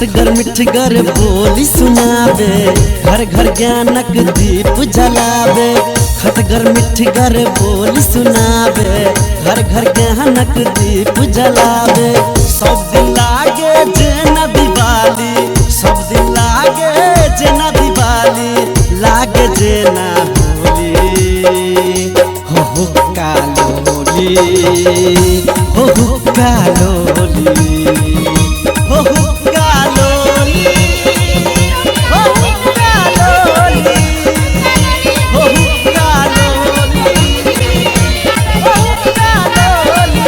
खटगर मिठगर बोली सुनावे, घर घर ज्ञानक दीप जलावे। खटगर मिठगर बोली सुनावे, घर घर ज्ञानक दीप जलावे। सब दिन लागे जेना दिवाली, सब दिन लागे जेना दिवाली, लागे जेना होली। हो कालोली, हो कालोली, हो कालोली, हो कालोली, हो कालोली, हो कालोली।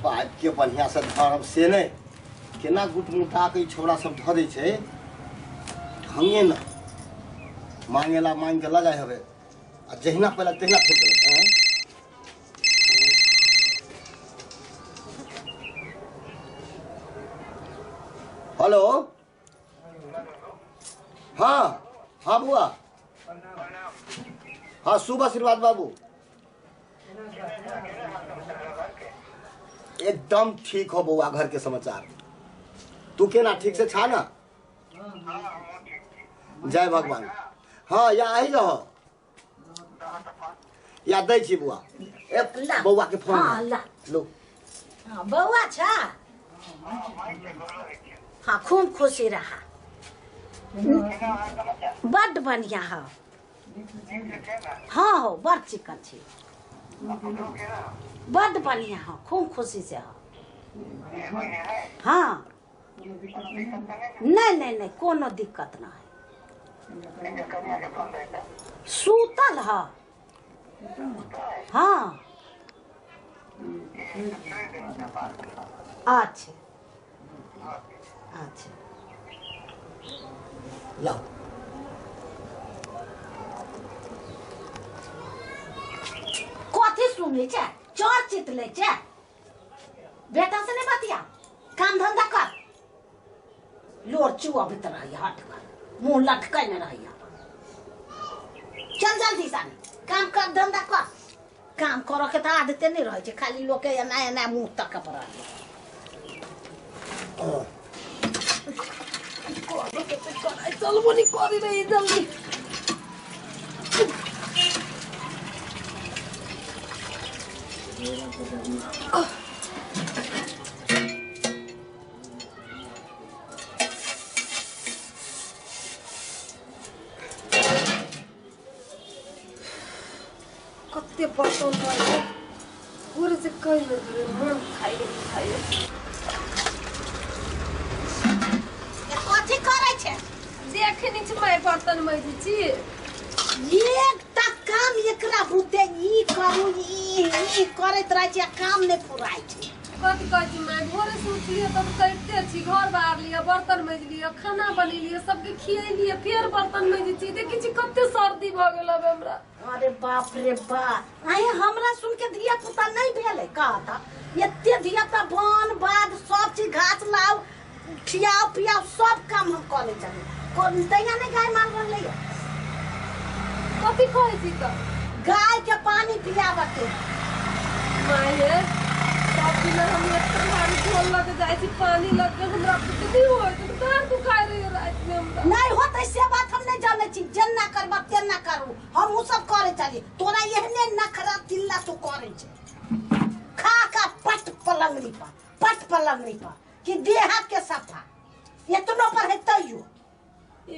पाइप के बढ़िया से धरब से नहीं केना गुटमुटा के छोरा सब धऽ दै छै हंगे न मांगेला मांग के लगाय हवे आ जहिना पहले तहिना फेंक देलक। हेलो हाँ हाँ बुआ हाँ शुभ आशीर्वाद बाबू एकदम ठीक हो बउआ घर के समाचार तू केना ठीक से छा ना जय भगवान हाँ या आई रहो या दै छी बुआ ए बउआ के फोन हाँ लो हाँ बउआ छा हाँ खूब खुशी रहा बड़ बढ़िया हो हाँ हो बड़ चिकन छी बड़ बढ़िया हो खूब खुशी से हो हाँ नहीं नहीं नहीं कोनो दिक्कत ना है सूतल है हाँ अच्छा अच्छा लाओ कथी सुनै छै चोर चित ले छै बेटा से नहीं बतिया काम धंधा कर लोर चुआ भीतर रही हट कर मुंह लटकै न रही चल जल्दी सा काम कर धंधा कर काम करो के तो आदते नहीं रहे छै खाली लोग के एना एना मुंह तक पर चल बोली करी रही जल्दी कत्ते बर्तन भयो पूरे से कहिले मन खाइए कथी करे छै देखे नहीं छै मैं बर्तन मैजी छी एकटा काम एकरा बुते ई करू ई करैत रहे छै काम नहीं फुराय छै कथी कहै छी मैं भोरे से उठलिए तब करिते छी घर बाहर लिया बर्तन मैज लिया खाना बनेलिए सबके खियेलिए फिर बर्तन मैजी छी देखै छी कत्ते सर्दी भ गेल अब हमरा अरे बाप रे बाप आई हमरा सुन के धिया पुता नहीं भेले कहता एते धिया पुता बन बाद सब चीज घास लाओ खियाओ पियाओ सब काम हम कर ले चली कोन दैया ने गाय मार रहले कथी कहै छी त गाय के पानी पियाबे के माये सब दिन हम एक भारी ढोल लग जाय छी पानी लग के हमरा कितनी होय त पैर दुखाय रही रात में हमरा नहीं होत से बात हम नहीं जाने छी जन्ना करबा तेना करू हम उ सब करे चली तोरा एहने नखरा तिल्ला तू करे छ खा का पट पलंगरी पर कि देह के सफा एतनो पर है तैयो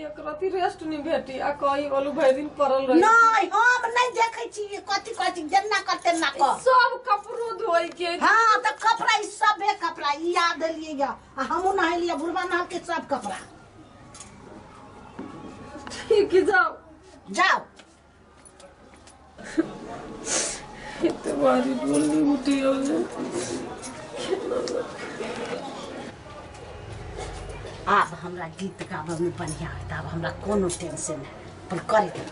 एक राती रेस्ट नहीं भेटी आ कई बोलू भरि दिन पड़ल रही नहीं हम नहीं देखे छी कथी जन्ना करते ना कर सब कपड़ो धोई के हां त कपड़ा ई सब है कपड़ा ई याद लिए या हमहु नहा लिया बुढ़वा नहा के सब कपड़ा ठीक है जाओ इतने बारी बोलनी उठी हो अब हमरा गीत गाबे में बढ़िया है अब हमरा कोनो टेंशन नहीं पर करे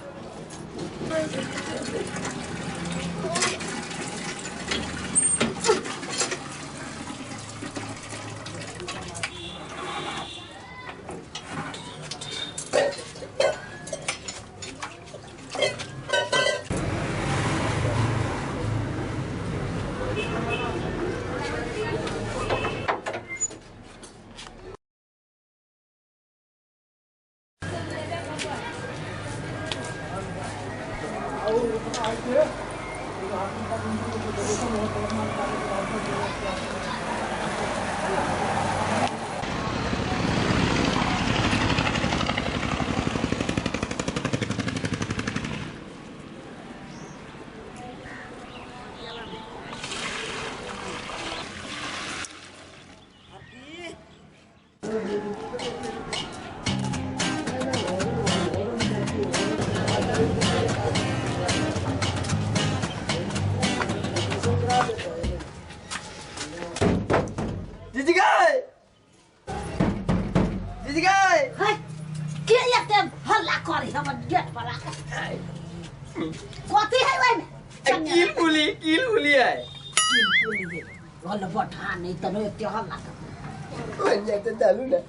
के एकते हल्ला करे हमर गेट पर आके कथी है ओइ में कील पुली है हल्ला बठा नहीं त एते हल्ला कर वन्या त चालू ना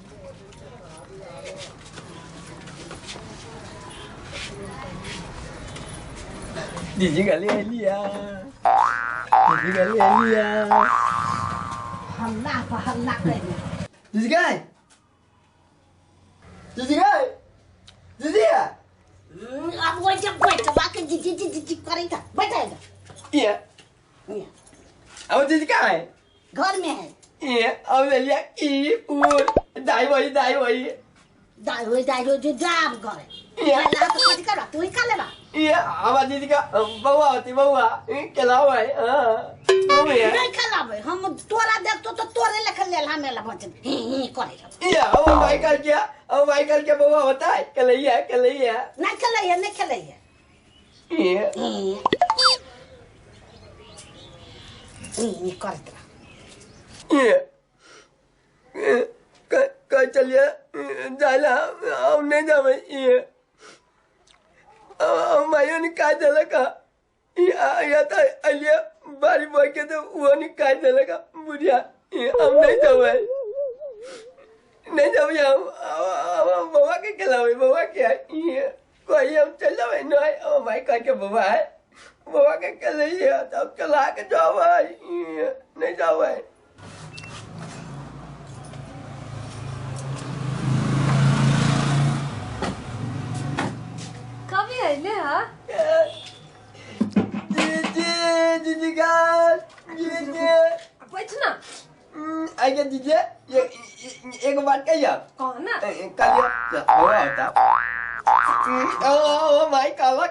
दीदी गाली आलिया हल्ला करे दीदी गाय अब वो जब बैठ बाके जी करे था बैठेगा ये अब दीदी गाय घर में है ये अब ले लिया की पूर दाई वही दाई हो जो जाम करे ये ला तो कथी कर तू ही कर लेबा ये अब दीदी का बउआ केला भाई नहीं खलाबे हम तोरा देखतो तो तोरे लेख ले हमें ला बचन ही करे ये अब माइकल के बउआ होता है कलैया नहीं खलैया ये ही करत ये का चलिए जाला हम नहीं जावे ये मायो ने काय झालं का या आता आलिया बारी बॉय के तो वो ने काय झालं का बुढ़िया हम नहीं जावे हम बाबा के खिलावे बाबा क्या ये कोई हम चल जावे नहीं माई का के बाबा है बाबा के खिलाइए तब चला के जावे नहीं जावे कभी आइले हा दीदी बैठ ना आगे दीदी एक बात कहिए कौन ना कहिए हुआ होता ओ माई काला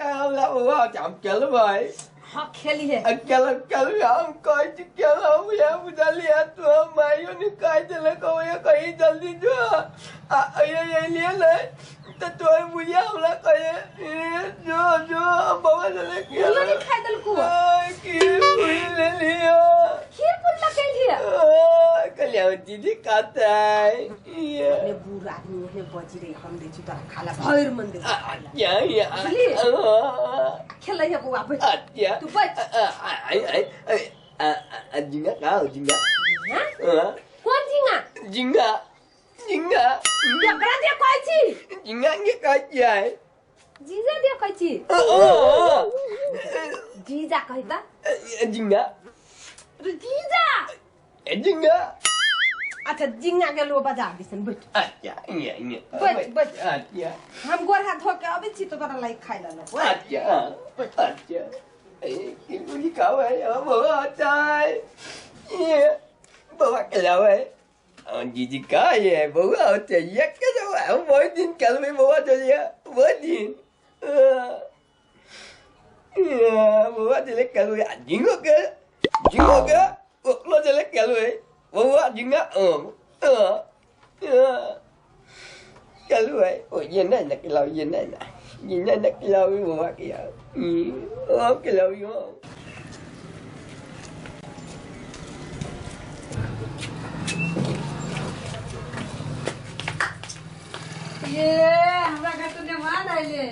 का ला हुआ हम चल भाई हाँ खेली है चल हम कोई चल हम ये बुझा लिया तो माइयो ने काय चले को ये कहीं जल्दी जो ये लिए ले तो तोय बुझिया हमरा कहे जो बाबा चले किया पूरा नहीं खाई दल को की ले लिया खीर पुल्ला के लिया कल्याण दीदी खाता है ने बुरा आदमी ने बजी रही हम दे चुता खाला भैर मन दे या खेला है बुआ बैठ या तू बैठ जिंगा का जिंगा कौन जिंगा जिंगा बड़ा दिया कोई छी जिंगा के का क्या है जीजा दिया कोई छी जीजा कहता जिंगा जीजा अच्छा जिंगा के लो बाजार दिसन बैठ अच्छा ये बैठ अच्छा हम गोर हाथ धो के आबे छी तो तोरा लाई खाइ ला अच्छा ये कुली का है अब आता है ये बाबा के लावे दीदी का ये बाबा होते ये के जो बहुत दिन कल में बाबा चलिए बहुत दिन बाबा चले कल में जिंगो के वो चले कल में बाबा जिंगा कल में ओ ये ना ना के लावे ये ना के लावे बाबा के यार के लावे ये हमरा का तो जमान आइले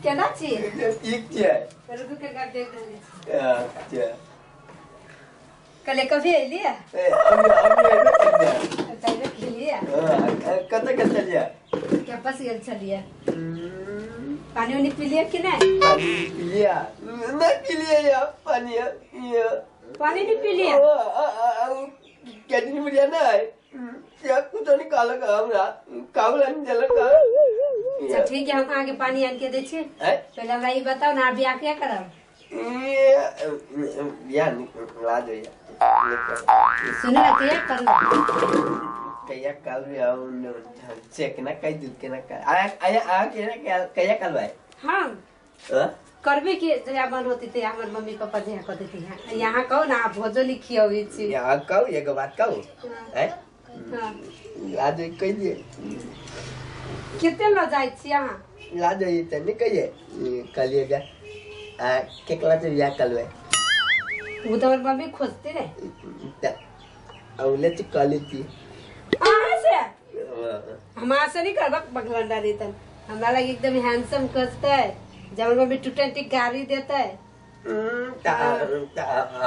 केना छी ठीक है पर तू के का देख रही अच्छा कले कभी आइली है अभी तैरे खेलिए कत चलिए क्या पास गेल चलिए पानी उनी पी लिया कि नहीं पानी पिलिया नहीं पिलिया या पानी ये पानी नहीं पी लिया क्या दिन मुझे ना है क्या कुछ नहीं काला का हमरा कावला नहीं जला का अच्छा ठीक है, हम आगे पानी आन के दे छी। पहले हमरा ई बताओ ना, ब्याह क्या करब? बियाह ला दो सुनो ना, क्या करब? कया काल भी आउन चेक ना कई दूध के ना का आ के ना कया काल भाई हां करबे के जया बन होती थे हमर मम्मी पापा जया कर देती है। यहाँ कहो ना भोजो लिखी होई छी। यहाँ कहो एगो बात कहो हैं हां ला दो कह दिए कितने ल जाई छी यहाँ? ला दो ये तने कहिए कलिएगा के क्लास में बियाह काल भाई वो तो हमर मम्मी खोजती रे। औले तो काली थी से हमारा से नहीं करबा बगलंडा देतन। हमरा लगे एकदम हैंडसम खोजता है, जब मम्मी टूटेंटी गाड़ी देता है।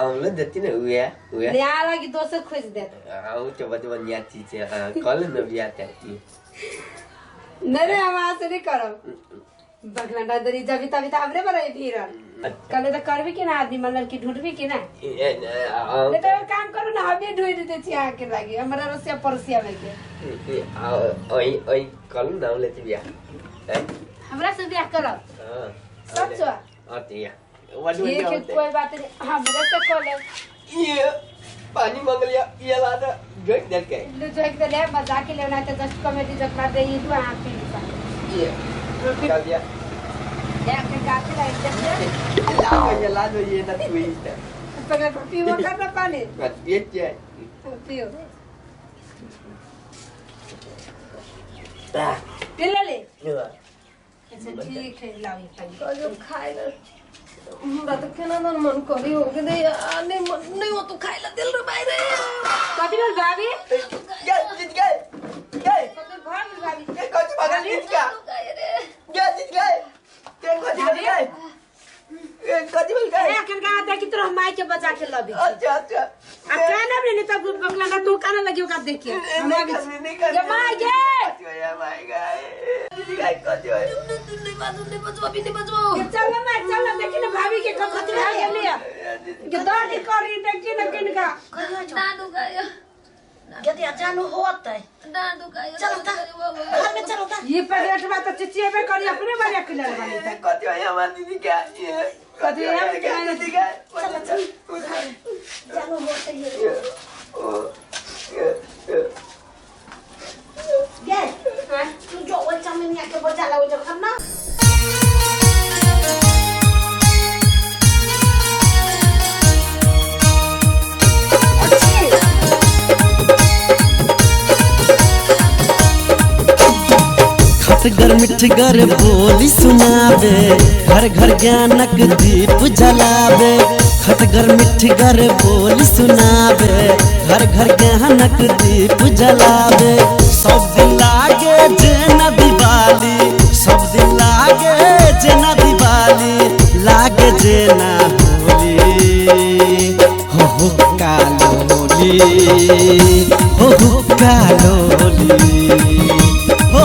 औले देती ना हुआ यहाँ लगी दोस्त खोज देता। आओ तो बढ़िया चीज है कल न बियाह करती नहीं हमारा से नहीं करब बगलंडा दरी जब तभी तो हमरे बड़े भीड़ कल तो करबी कि ना आदमी मतलब कि ढूंढबी कि ना? नहीं तो काम करो ना, हमें ढूंढ दे छी आके लागी हमरा रसिया परसिया में के ओई ओई कल ना लेती बियाह हमरा से ब्याह करब सच आती है ये के कोई बात नहीं, हमरा से कर ले। ये पानी मांग लिया ये ला दे जोक दे के लो जो एक ले मजाक के लेना तो जस्ट कॉमेडी जब कर दे ये तो आप पी सा ये कर दिया ले के गाते लाइट दे ला दो ये ना ट्विस्ट पकड़ पीओ करना पानी बस ये क्या पियो पी ले। अच्छा ठीक है लाओ ये पानी जो खाएगा हमरा तो केना मन करी हो गए यार, नहीं मन नहीं हो तो खाएला दिल रे भाई रे। कथी बोल भाभी क्या जीत गए गए कथी भाभी भाभी ये कौन भागल जीत गया क्या जीत गए क्या कौन जीत गए ये कौन बोल गए ए कनका देखि तो हम माई के बजा के लबी अच्छा अच्छा आ कहना नहीं तब बगला ना तू कहना लगी ओका देखिए हमरा भी ये माई गे ये माय गए जीत गए कौन जो है नहीं बजवा भी नहीं बजवा ये चल ना देखि ना भाभी के कथी आ गेलिया के दादी करी देखि ना किनका दादू गया यदि अचानक होता है दादू गया चलो ता घर में चलो ता ये पैकेट में तो चिचिए करी अपने वाले खिलाने वाली था कौन जो है हमारी दीदी क्या ये कथी है क्या दीदी क्या चलो चलो होते ही ये तू जो वो चमन या के बजा ला वो जो करना खटगर मिठगर बोली सुनावे, घर घर ज्ञानक दीप जलावे। खटगर मिठगर बोली सुनावे, घर घर ज्ञानक दीप जलावे। सब दिन लागे जेना दिवाली, सब दिन लागे जेना दिवाली, लागे जेना होली। हो कालोली, हो कालोली, हो